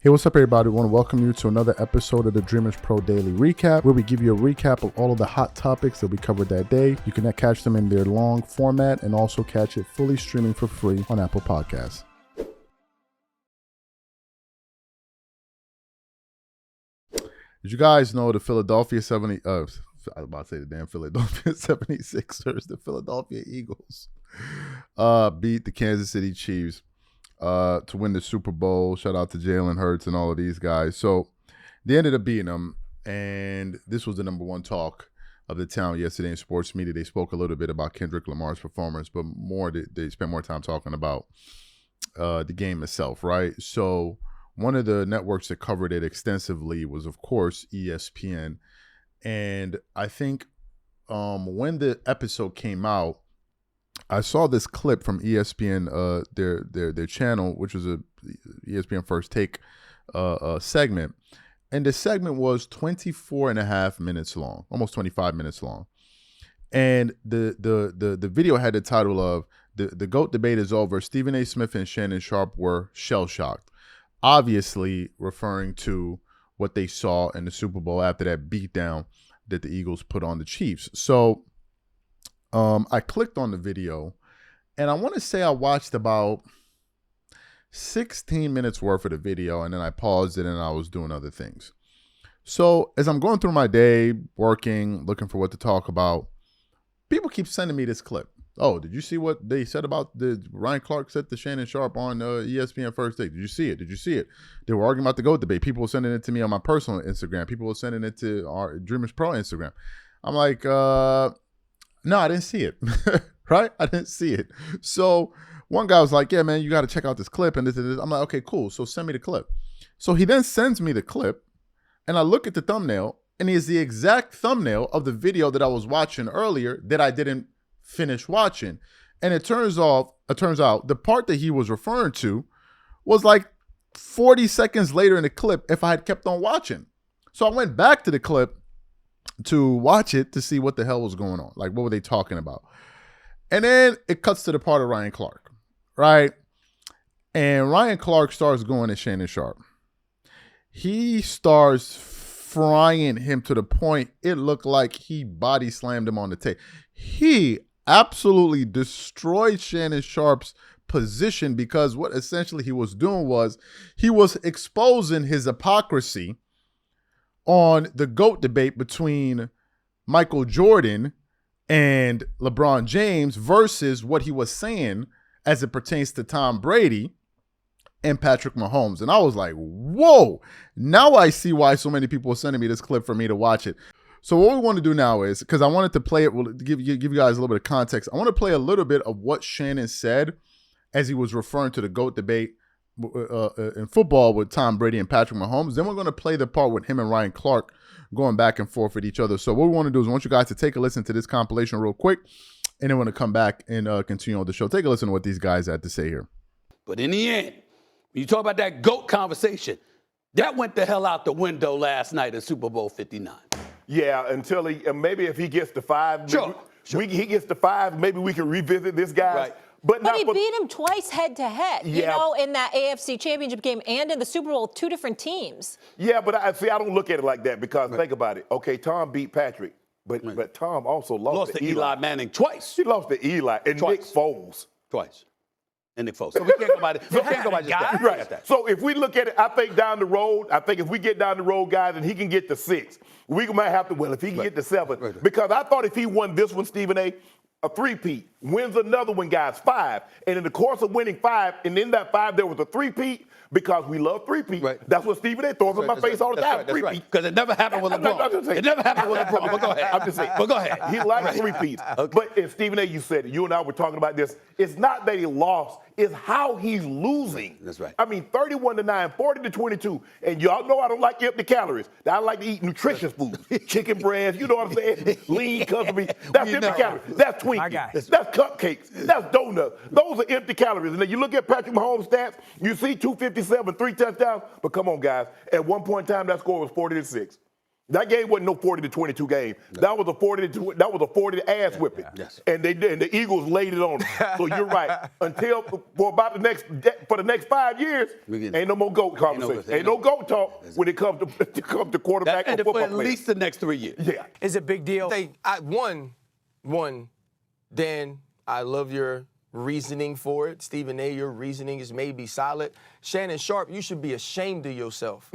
Hey, what's up, everybody? I want to welcome you to another episode of the Dreamers Pro Daily Recap, where we give you a recap of all of the hot topics that we covered that day. You can catch them in their long format and also catch it fully streaming for free on Apple Podcasts. Did you guys know the Philadelphia 76ers, the Philadelphia Eagles, beat the Kansas City Chiefs to win the Super Bowl? Shout out to Jalen Hurts and all of these guys. So they ended up beating them, and this was the number one talk of the town yesterday in sports media. They spoke a little bit about Kendrick Lamar's performance, but more they spent more time talking about the game itself, right? So one of the networks that covered it extensively was, of course, ESPN. And I think when the episode came out, I saw this clip from ESPN, their channel, which was a ESPN First Take segment. And the segment was 24 and a half minutes long, almost 25 minutes long. And the video had the title of the GOAT debate is over. Stephen A. Smith and Shannon Sharpe were shell-shocked. Obviously referring to what they saw in the Super Bowl after that beatdown that the Eagles put on the Chiefs. So I clicked on the video, and I want to say I watched about 16 minutes worth of the video, and then I paused it and I was doing other things. So as I'm going through my day, working, looking for what to talk about, people keep sending me this clip. Oh, did you see what they said about Ryan Clark said to Shannon Sharpe on ESPN First Take? Did you see it? Did you see it? They were arguing about the GOAT debate. People were sending it to me on my personal Instagram. People were sending it to our Dreamers Pro Instagram. I'm like, no, I didn't see it. Right? I didn't see it. So one guy was like, yeah, man, you got to check out this clip. And this. I'm like, okay, cool. So send me the clip. So he then sends me the clip, and I look at the thumbnail, and it's the exact thumbnail of the video that I was watching earlier that I didn't finish watching. And it turns out the part that he was referring to was like 40 seconds later in the clip if I had kept on watching. So I went back to the clip to watch it to see what the hell was going on. Like, what were they talking about? And then it cuts to the part of Ryan Clark, right? And Ryan Clark starts going at Shannon Sharpe. He starts frying him to the point it looked like he body slammed him on the tape. He absolutely destroyed Shannon Sharpe's position, because what essentially he was doing was he was exposing his hypocrisy on the GOAT debate between Michael Jordan and LeBron James versus what he was saying as it pertains to Tom Brady and Patrick Mahomes. And I was like, whoa, now I see why so many people are sending me this clip for me to watch it. So what we want to do now is, because I wanted to play it, to give you guys a little bit of context, I want to play a little bit of what Shannon said as he was referring to the GOAT debate in football with Tom Brady and Patrick Mahomes. Then we're going to play the part with him and Ryan Clark going back and forth with each other. So what we want to do is I want you guys to take a listen to this compilation real quick, and then we're going to come back and continue on the show. Take a listen to what these guys had to say here. But in the end, when you talk about that GOAT conversation, that went the hell out the window last night in Super Bowl 59. Yeah, until maybe if he gets to 5, Sure. He gets to 5, maybe we can revisit this guy. Right. But he beat him twice head-to-head, you know, in that AFC Championship game and in the Super Bowl, two different teams. Yeah, but I don't look at it like that, because think about it. Okay, Tom beat Patrick, but Tom also lost to Eli Manning twice. He lost to Eli and Twice. Nick Foles. Twice. And Nick Foles. So we can't go by that. We can't go by just that. Right. So if we look at it, I think down the road, if we get down the road, guys, and he can get to 6, we might have to, if he can get to 7. Because I thought if he won this one, Stephen A., a three-peat, wins another one, guys, 5. And in the course of winning 5, and in that 5, there was a three-peat, because we love three-peat. Right. That's what Stephen A. throws in my face all the time. That's right. Because it never happened with LeBron. It never happened with LeBron. But go ahead. I'm just saying. But go ahead. He likes three-peats. Okay. But if Stephen A., you said it, you and I were talking about this, it's not that he lost, it's how he's losing. That's right. I mean, 31-9, 40-22, and y'all know I don't like empty calories. I like to eat nutritious food. Chicken breasts, you know what I'm saying? Lean customary. That's empty calories. That's Twinkies. That's cupcakes. That's donuts. Those are empty calories. And then you look at Patrick Mahomes' stats, you see 257, 3 touchdowns. But come on, guys. At one point in time, that score was 40-6. That game wasn't no 40-22 game. No. That was a 40 ass whipping. Yes. And the Eagles laid it on them. So you're right. Until for the next 5 years, ain't no more GOAT conversation. Ain't no GOAT talk when it comes to quarterback or football for at players. least the next 3 years. Yeah. It's a big deal. Dan, I love your reasoning for it. Stephen A., your reasoning is maybe solid. Shannon Sharpe, you should be ashamed of yourself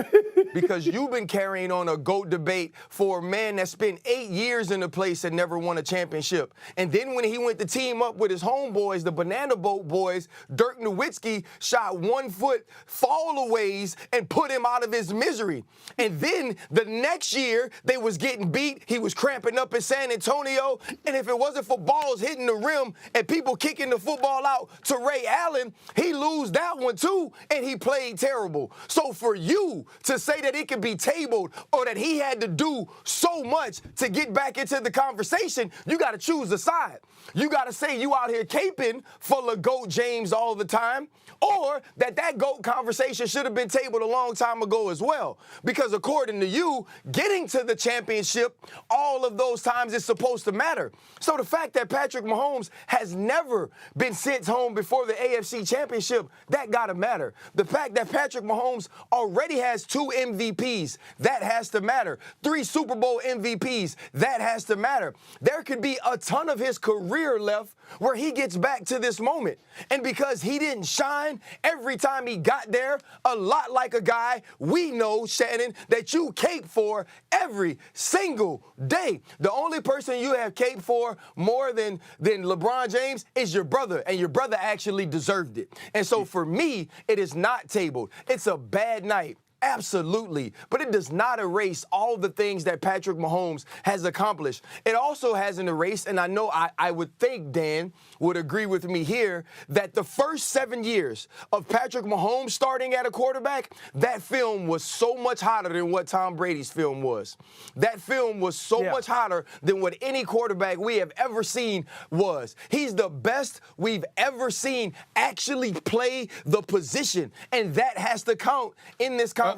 because you've been carrying on a GOAT debate for a man that spent 8 years in a place and never won a championship. And then when he went to team up with his homeboys, the Banana Boat boys, Dirk Nowitzki shot 1 foot fall-aways and put him out of his misery. And then the next year, they was getting beat. He was cramping up in San Antonio. And if it wasn't for balls hitting the rim and people kicking the football out to Ray Allen, he lose that one too, and he played terrible. So for you to say that it could be tabled or that he had to do so much to get back into the conversation, you got to choose a side. You got to say you out here caping for LeGoat James all the time, or that GOAT conversation should have been tabled a long time ago as well. Because according to you, getting to the championship all of those times is supposed to matter. So the fact that Patrick Mahomes has never been sent home before the AFC Championship, that got to matter. The fact that Patrick Mahomes already has 2 MVPs, that has to matter. 3 Super Bowl MVPs, that has to matter. There could be a ton of his career left where he gets back to this moment. And because he didn't shine every time he got there, a lot like a guy we know, Shannon, that you cape for every single day. The only person you have caped for more than LeBron James is your brother, and your brother actually deserved it. And so for me, it is not tabled. It's a bad night. Absolutely. But it does not erase all the things that Patrick Mahomes has accomplished. It also hasn't erased, and I know I would think Dan would agree with me here, that the first 7 years of Patrick Mahomes starting at a quarterback, that film was so much hotter than what Tom Brady's film was. That film was so much hotter than what any quarterback we have ever seen was. He's the best we've ever seen actually play the position, and that has to count in this conversation.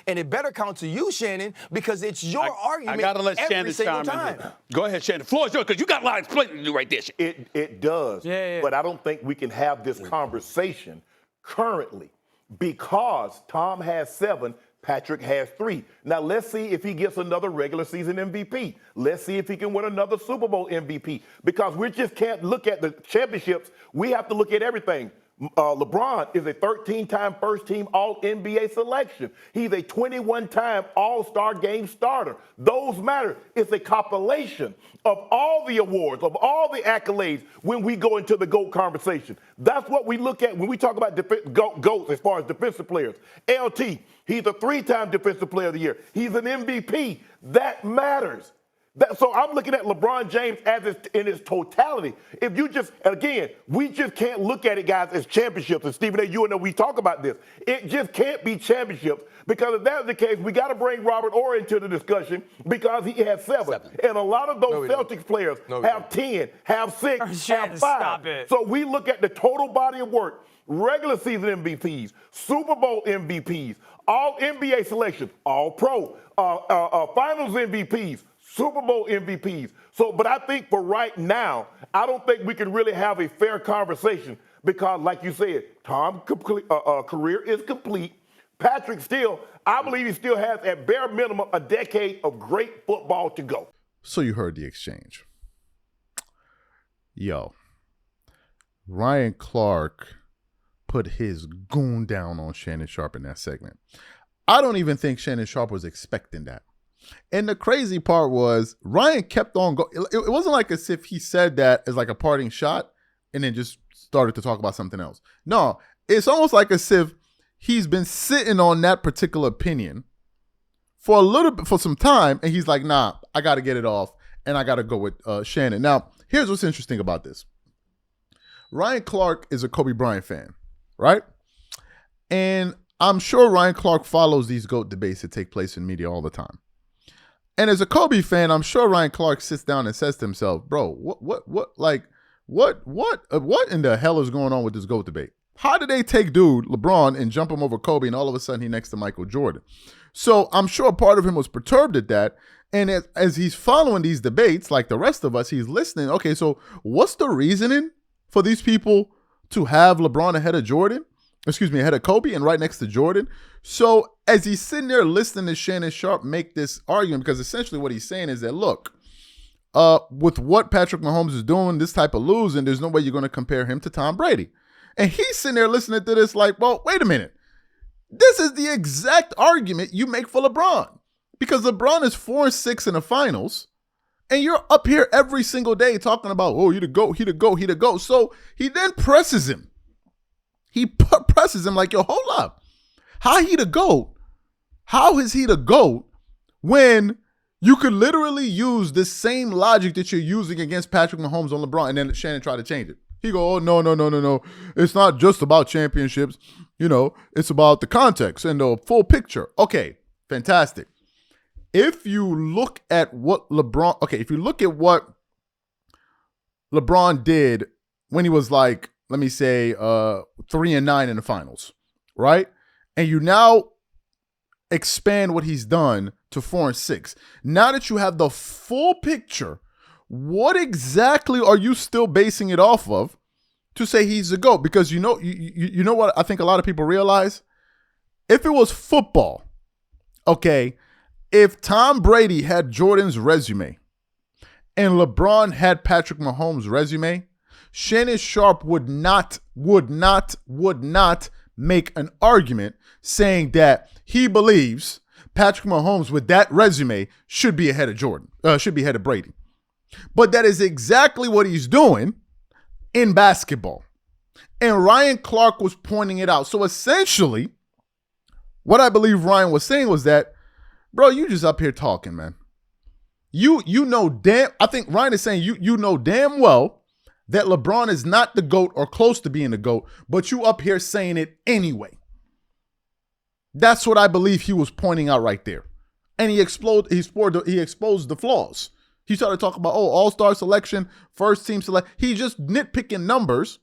And it better count to you, Shannon, because it's your argument. I gotta let every Shannon single chime in. time. Go ahead, Shannon. Floor is yours, because you got a lot of explaining to do right there. It does. Yeah. But I don't think we can have this conversation currently because Tom has 7, Patrick has 3. Now, let's see if he gets another regular season MVP. Let's see if he can win another Super Bowl MVP, because we just can't look at the championships. We have to look at everything. LeBron is a 13-time first-team All-NBA selection. He's a 21-time All-Star game starter. Those matter. It's a compilation of all the awards, of all the accolades when we go into the GOAT conversation. That's what we look at when we talk about GOATs as far as defensive players. LT, he's a 3-time Defensive Player of the Year. He's an MVP. That matters. So I'm looking at LeBron James in its totality. If you just, and again, we just can't look at it, guys, as championships. And Stephen A., you know we talk about this. It just can't be championships, because if that's the case, we got to bring Robert Orr into the discussion because he has 7. And a lot of those Celtics players have 10, have 6, have 5. So we look at the total body of work. Regular season MVPs, Super Bowl MVPs, all NBA selections, all pro, finals MVPs, Super Bowl MVPs. So, but I think for right now, I don't think we can really have a fair conversation because, like you said, Tom's career is complete. Patrick still, I believe he still has at bare minimum a decade of great football to go. So you heard the exchange. Yo, Ryan Clark put his goon down on Shannon Sharpe in that segment. I don't even think Shannon Sharpe was expecting that. And the crazy part was Ryan kept on going. It wasn't like as if he said that as like a parting shot and then just started to talk about something else. No, it's almost like as if he's been sitting on that particular opinion for a little bit, for some time, and he's like, nah, I got to get it off, and I got to go with Shannon. Now, here's what's interesting about this. Ryan Clark is a Kobe Bryant fan, right? And I'm sure Ryan Clark follows these GOAT debates that take place in media all the time. And as a Kobe fan, I'm sure Ryan Clark sits down and says to himself, bro, what in the hell is going on with this GOAT debate? How did they take dude, LeBron, and jump him over Kobe, and all of a sudden he's next to Michael Jordan? So I'm sure part of him was perturbed at that. And as he's following these debates, like the rest of us, he's listening. Okay, so what's the reasoning for these people to have LeBron ahead of Jordan? Ahead of Kobe and right next to Jordan. So as he's sitting there listening to Shannon Sharpe make this argument, because essentially what he's saying is that, look, with what Patrick Mahomes is doing, this type of losing, there's no way you're going to compare him to Tom Brady. And he's sitting there listening to this like, well, wait a minute. This is the exact argument you make for LeBron. Because LeBron is 4-6 in the finals, and you're up here every single day talking about, oh, he the GOAT, he the GOAT, he the GOAT. So he then presses him. He presses him like, yo, hold up. How he the GOAT? How is he the GOAT when you could literally use the same logic that you're using against Patrick Mahomes on LeBron? And then Shannon tried to change it. He go, oh, no. It's not just about championships. You know, it's about the context and the full picture. Okay, fantastic. If you look at what LeBron did when he was like, let me say, 3-9 in the finals, right? And you now expand what he's done to 4-6. Now that you have the full picture, what exactly are you still basing it off of to say he's the GOAT? Because you know what I think a lot of people realize? If it was football, okay, if Tom Brady had Jordan's resume and LeBron had Patrick Mahomes' resume, Shannon Sharpe would not make an argument saying that he believes Patrick Mahomes with that resume should be ahead of Jordan, should be ahead of Brady. But that is exactly what he's doing in basketball. And Ryan Clark was pointing it out. So essentially, what I believe Ryan was saying was that, bro, you just up here talking, man. I think Ryan is saying you know damn well that LeBron is not the GOAT or close to being the GOAT, but you up here saying it anyway. That's what I believe he was pointing out right there. And he exposed the flaws. He started talking about, all-star selection, first team select. He just nitpicking numbers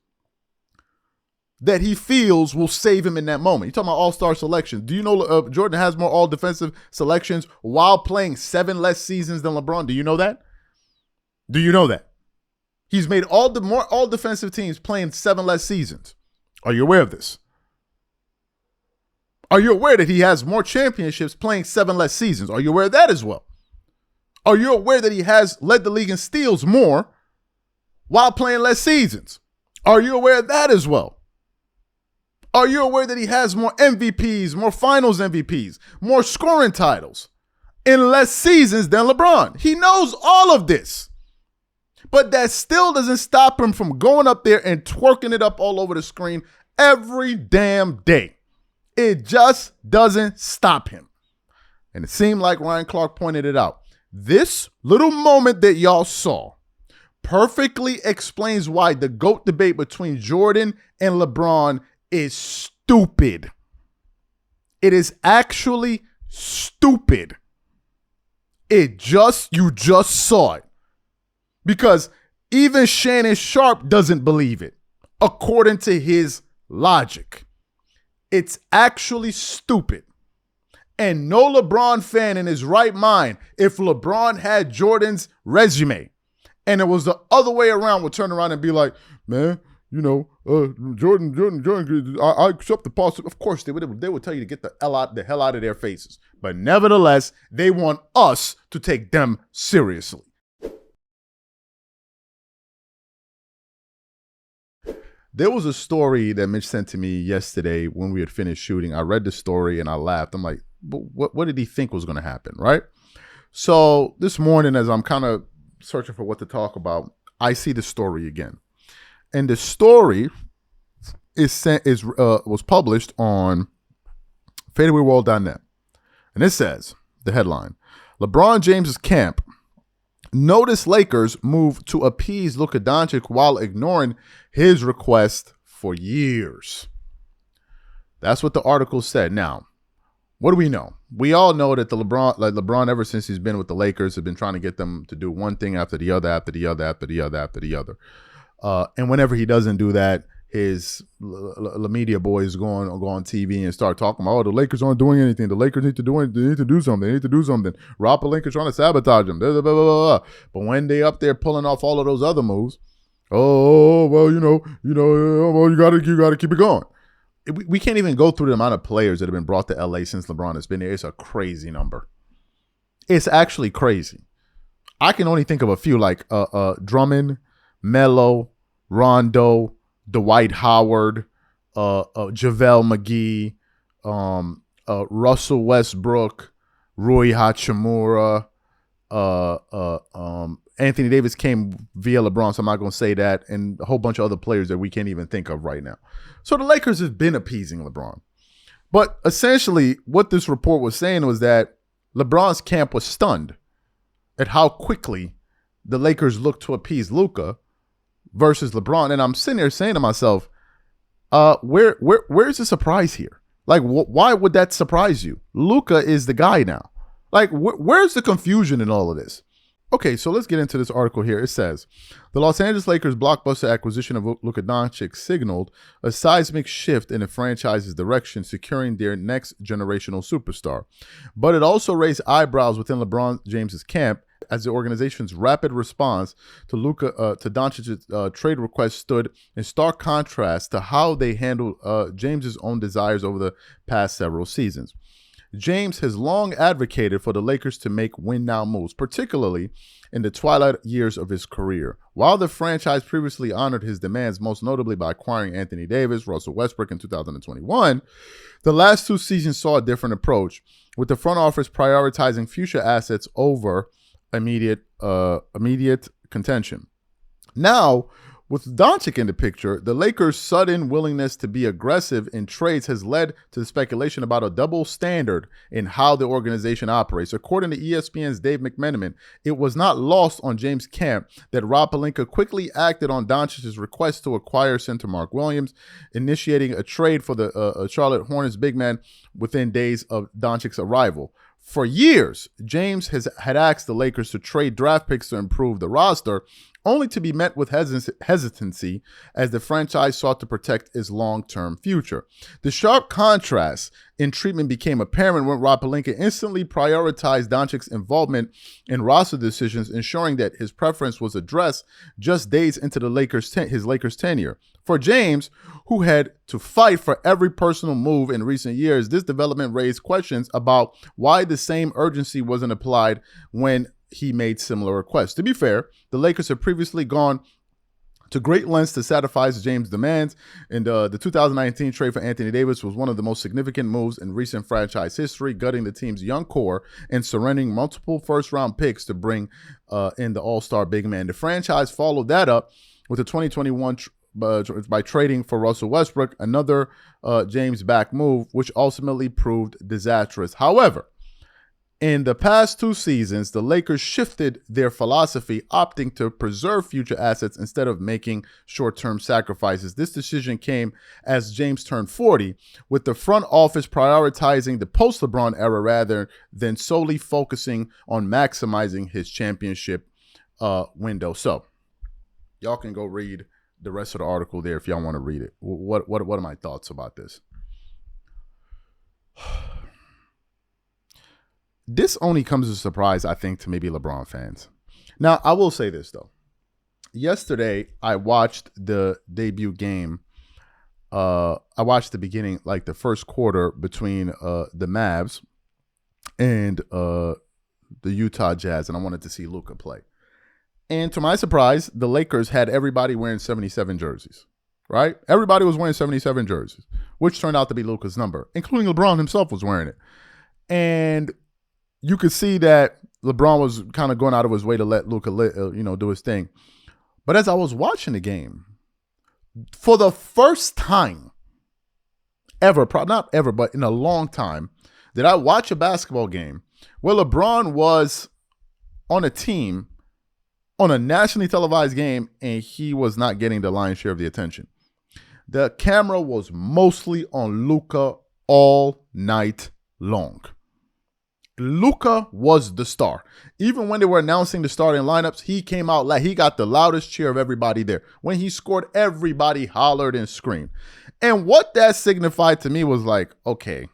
that he feels will save him in that moment. You're talking about all-star selection. Do you know Jordan has more all-defensive selections while playing 7 less seasons than LeBron? Do you know that? Do you know that? He's made more all-defensive teams playing 7 less seasons. Are you aware of this? Are you aware that he has more championships playing 7 less seasons? Are you aware of that as well? Are you aware that he has led the league in steals more while playing less seasons? Are you aware of that as well? Are you aware that he has more MVPs, more finals MVPs, more scoring titles in less seasons than LeBron? He knows all of this. But that still doesn't stop him from going up there and twerking it up all over the screen every damn day. It just doesn't stop him. And it seemed like Ryan Clark pointed it out. This little moment that y'all saw perfectly explains why the GOAT debate between Jordan and LeBron is stupid. It is actually stupid. You just saw it. Because even Shannon Sharpe doesn't believe it, according to his logic. It's actually stupid. And no LeBron fan in his right mind, if LeBron had Jordan's resume and it was the other way around, would turn around and be like, man, Jordan, I accept the positive. Of course, they would tell you to get the hell out of their faces. But nevertheless, they want us to take them seriously. There was a story that Mitch sent to me yesterday when we had finished shooting. I read the story and I laughed. I'm like, what did he think was going to happen, right? So this morning, as I'm kind of searching for what to talk about, I see the story again. And the story was published on fadeawayworld.net. And it says, the headline, LeBron James's camp noticed Lakers move to appease Luka Doncic while ignoring his request for years. That's what the article said. Now, what do we know? We all know that LeBron, ever since he's been with the Lakers, have been trying to get them to do one thing after the other, after the other, after the other, after the other. And whenever he doesn't do that, media boys go on TV and start talking about, oh, the Lakers aren't doing anything. The Lakers need to do anything. They need to do something. They need to do something. Rob Pelinka trying to sabotage them. Blah, blah, blah, blah, blah. But when they up there pulling off all of those other moves, oh, well, well, you gotta keep it going. We can't even go through the amount of players that have been brought to LA since LeBron has been there. It's a crazy number. It's actually crazy. I can only think of a few like Drummond, Melo, Rondo, Dwight Howard, JaVale McGee, Russell Westbrook, Rui Hachimura, Anthony Davis came via LeBron, so I'm not going to say that, and a whole bunch of other players that we can't even think of right now. So the Lakers have been appeasing LeBron. But essentially, what this report was saying was that LeBron's camp was stunned at how quickly the Lakers looked to appease Luka versus LeBron. And I'm sitting there saying to myself, where's the surprise here? Like, why would that surprise you? Luka is the guy now. Like, where's the confusion in all of this? Okay, so let's get into this article here. It says, the Los Angeles Lakers' blockbuster acquisition of Luka Doncic signaled a seismic shift in the franchise's direction, securing their next generational superstar. But it also raised eyebrows within LeBron James's camp, as the organization's rapid response to Doncic's trade request stood in stark contrast to how they handled James's own desires over the past several seasons. James has long advocated for the Lakers to make win-now moves, particularly in the twilight years of his career. While the franchise previously honored his demands, most notably by acquiring Anthony Davis, Russell Westbrook in 2021, the last two seasons saw a different approach, with the front office prioritizing future assets over immediate contention. Now, with Doncic in the picture, the Lakers' sudden willingness to be aggressive in trades has led to the speculation about a double standard in how the organization operates. According to ESPN's Dave McMenamin, it was not lost on James Camp that Rob Pelinka quickly acted on Doncic's request to acquire center Mark Williams, initiating a trade for the Charlotte Hornets big man within days of Doncic's arrival. For years, James had asked the Lakers to trade draft picks to improve the roster, only to be met with hesitancy as the franchise sought to protect its long-term future. The sharp contrast in treatment became apparent when Rob Pelinka instantly prioritized Doncic's involvement in roster decisions, ensuring that his preference was addressed just days into his Lakers tenure. For James, who had to fight for every personal move in recent years, this development raised questions about why the same urgency wasn't applied when he made similar requests. To be fair, the Lakers have previously gone to great lengths to satisfy James' demands, and the 2019 trade for Anthony Davis was one of the most significant moves in recent franchise history, gutting the team's young core and surrendering multiple first-round picks to bring in the all-star big man. The franchise followed that up with the 2021 by trading for Russell Westbrook, another James back move, which ultimately proved disastrous. However, in the past two seasons, the Lakers shifted their philosophy, opting to preserve future assets instead of making short-term sacrifices. This decision came as James turned 40, with the front office prioritizing the post-LeBron era rather than solely focusing on maximizing his championship window. So, y'all can go read the rest of the article there if y'all want to read it. What are my thoughts about this? This only comes as a surprise, I think, to maybe LeBron fans. Now, I will say this, though. Yesterday, I watched the debut game. I watched the beginning, like the first quarter between the Mavs and the Utah Jazz, and I wanted to see Luka play. And to my surprise, the Lakers had everybody wearing 77 jerseys, right? Everybody was wearing 77 jerseys, which turned out to be Luka's number, including LeBron himself was wearing it. And you could see that LeBron was kind of going out of his way to let Luka, do his thing. But as I was watching the game, for the first time ever, not ever, but in a long time, did I watch a basketball game where LeBron was on a team, on a nationally televised game, and he was not getting the lion's share of the attention. The camera was mostly on Luka all night long. Luka was the star. Even when they were announcing the starting lineups, he came out like he got the loudest cheer of everybody there. When he scored, everybody hollered and screamed. And what that signified to me was like, okay,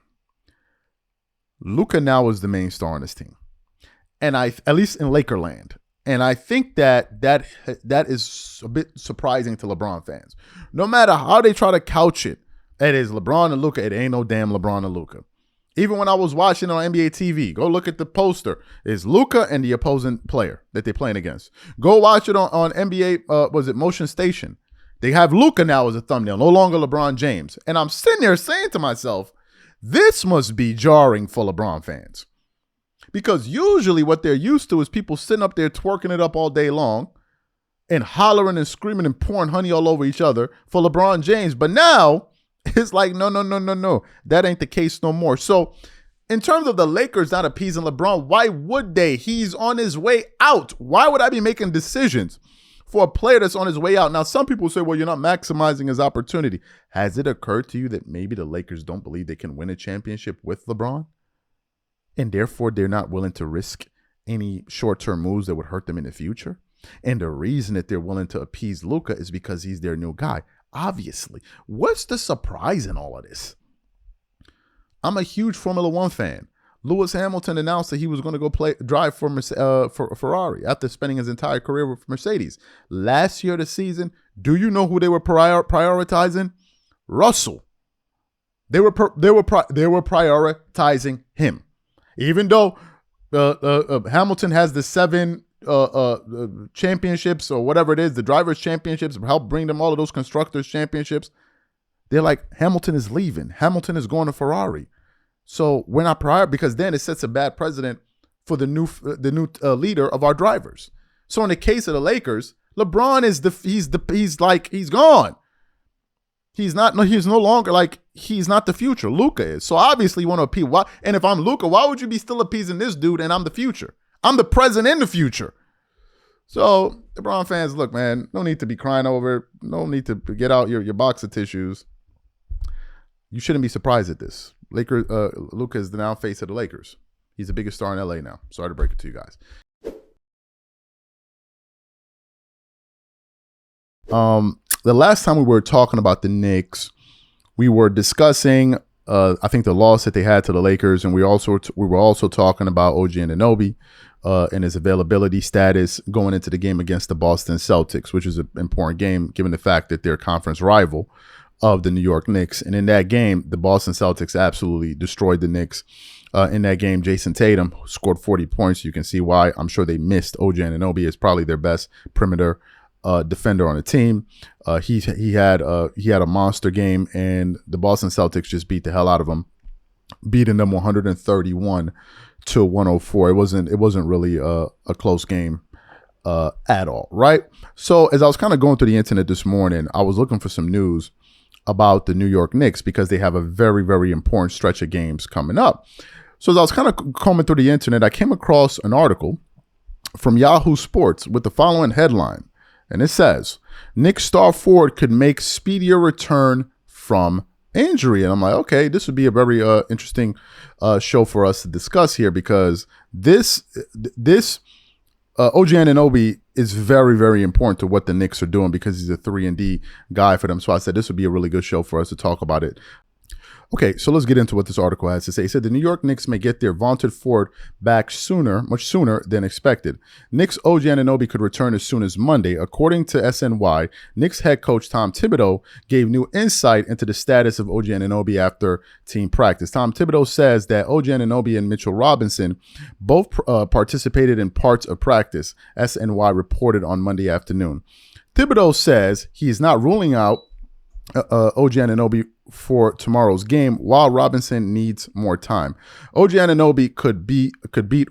Luka now is the main star on this team. And at least in Lakerland. And I think that is a bit surprising to LeBron fans. No matter how they try to couch it, it is LeBron and Luka. It ain't no damn LeBron and Luka. Even when I was watching on NBA TV, go look at the poster. It's Luka and the opposing player that they're playing against. Go watch it on NBA, was it Motion Station? They have Luka now as a thumbnail, no longer LeBron James. And I'm sitting there saying to myself, this must be jarring for LeBron fans. Because usually what they're used to is people sitting up there twerking it up all day long and hollering and screaming and pouring honey all over each other for LeBron James. But now it's like, no. That ain't the case no more. So in terms of the Lakers not appeasing LeBron, why would they? He's on his way out. Why would I be making decisions for a player that's on his way out? Now, some people say, well, you're not maximizing his opportunity. Has it occurred to you that maybe the Lakers don't believe they can win a championship with LeBron? And therefore, they're not willing to risk any short-term moves that would hurt them in the future? And the reason that they're willing to appease Luka is because he's their new guy. Obviously. What's the surprise in all of this? I'm a huge Formula One fan. Lewis Hamilton announced that he was going to go drive for Ferrari after spending his entire career with Mercedes. Last year of the season, do you know who they were prioritizing? Russell. They were prioritizing him. Even though Hamilton has the 7 championships or whatever it is, the drivers' championships, help bring them all of those constructors' championships. They're like, Hamilton is leaving. Hamilton is going to Ferrari. So we're not prior, because then it sets a bad precedent for the new leader of our drivers. So in the case of the Lakers, LeBron is he's gone. He's no longer like, he's not the future. Luka is. So obviously you want to appease. Why? And if I'm Luka, why would you be still appeasing this dude and I'm the future? I'm the present and the future. So LeBron fans, look, man, no need to be crying over it. No need to get out your box of tissues. You shouldn't be surprised at this. Luka is the now face of the Lakers. He's the biggest star in LA now. Sorry to break it to you guys. The last time we were talking about the Knicks, we were discussing, I think, the loss that they had to the Lakers, and we were also talking about OG Anunoby and his availability status going into the game against the Boston Celtics, which is an important game given the fact that they're a conference rival of the New York Knicks. And in that game, the Boston Celtics absolutely destroyed the Knicks. In that game, Jason Tatum scored 40 points. You can see why. I'm sure they missed OG Anunoby as probably their best perimeter defender on the team. He had a monster game, and the Boston Celtics just beat the hell out of him, beating them 131-104. It wasn't really a close game at all, right? So as I was kind of going through the internet this morning, I was looking for some news about the New York Knicks because they have a very, very important stretch of games coming up. So as I was kind of combing through the internet, I came across an article from Yahoo Sports with the following headline. And it says, Knicks star forward could make speedier return from injury. And I'm like, okay, this would be a very interesting show for us to discuss here, because this OG Anunoby is very, very important to what the Knicks are doing, because he's a 3-and-D guy for them. So I said this would be a really good show for us to talk about it. Okay, so let's get into what this article has to say. It said the New York Knicks may get their vaunted forward back much sooner than expected. Knicks OG Anunoby could return as soon as Monday. According to SNY, Knicks head coach Tom Thibodeau gave new insight into the status of OG Anunoby after team practice. Tom Thibodeau says that OG Anunoby and Mitchell Robinson both participated in parts of practice, SNY reported on Monday afternoon. Thibodeau says he is not ruling out OG Anunoby for tomorrow's game, while Robinson needs more time. OG Anunoby could beat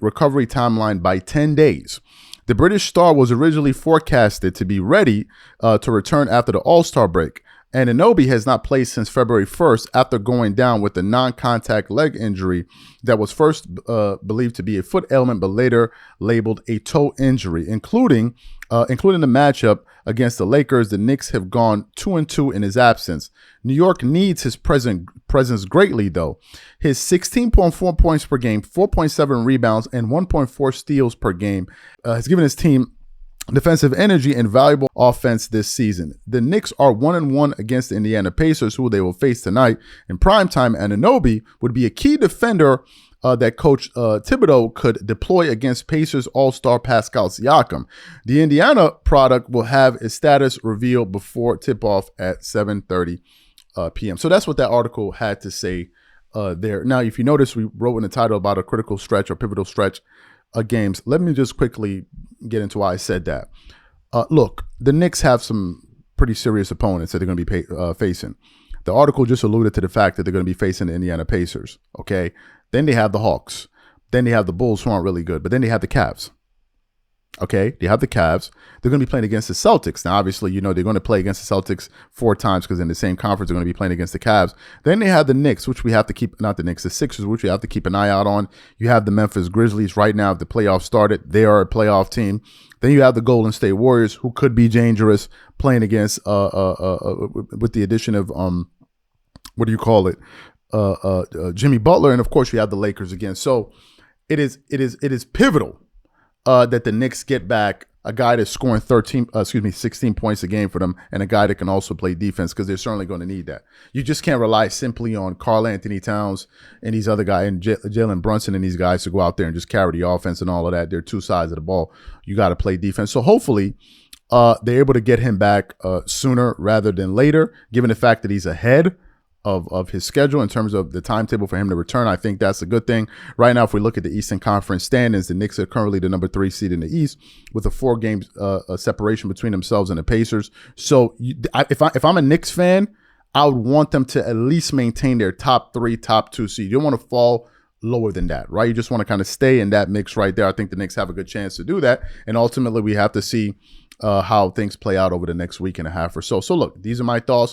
recovery timeline by 10 days. The British star was originally forecasted to be ready to return after the All-Star break, Anunoby has not played since February 1st after going down with a non-contact leg injury that was first believed to be a foot ailment, but later labeled a toe injury. Including the matchup against the Lakers, the Knicks have gone 2-2 in his absence. New York needs his presence greatly, though. His 16.4 points per game, 4.7 rebounds, and 1.4 steals per game has given his team defensive energy and valuable offense this season. The Knicks are 1-1 against the Indiana Pacers, who they will face tonight in primetime. Anunoby would be a key defender that Coach Thibodeau could deploy against Pacers All-Star Pascal Siakam. The Indiana product will have its status revealed before tip-off at 7:30 p.m. So that's what that article had to say there. Now, if you notice, we wrote in the title about a critical stretch or pivotal stretch games. Let me just quickly get into why I said that. Look, the Knicks have some pretty serious opponents that they're going to be facing. The article just alluded to the fact that they're going to be facing the Indiana Pacers, okay? Then they have the Hawks. Then they have the Bulls, who aren't really good. But then they have the Cavs, okay? They have the Cavs. They're going to be playing against the Celtics. Now, obviously, you know they're going to play against the Celtics 4 times because in the same conference, they're going to be playing against the Cavs. Then they have the Knicks, which we have to keep, not the Knicks, the Sixers, which we have to keep an eye out on. You have the Memphis Grizzlies right now. If the playoffs started, they are a playoff team. Then you have the Golden State Warriors, who could be dangerous, playing against with the addition of what do you call it? Jimmy Butler, and of course you have the Lakers again. So it is pivotal that the Knicks get back a guy that's scoring 16 points a game for them, and a guy that can also play defense, because they're certainly going to need that. You just can't rely simply on Karl Anthony Towns and these other guys, and Jalen Brunson and these guys to go out there and just carry the offense and all of that. They're two sides of the ball. You got to play defense. So hopefully they're able to get him back sooner rather than later, given the fact that he's ahead of his schedule in terms of the timetable for him to return. I think that's a good thing. Right now, if we look at the Eastern Conference standings, the Knicks are currently the number 3 seed in the East with a 4-game separation between themselves and the Pacers. So if I'm a Knicks fan, I would want them to at least maintain their top 3, top 2 seed. You don't want to fall lower than that, right? You just want to kind of stay in that mix right there. I think the Knicks have a good chance to do that. And ultimately, we have to see how things play out over the next week and a half or so. So look, these are my thoughts.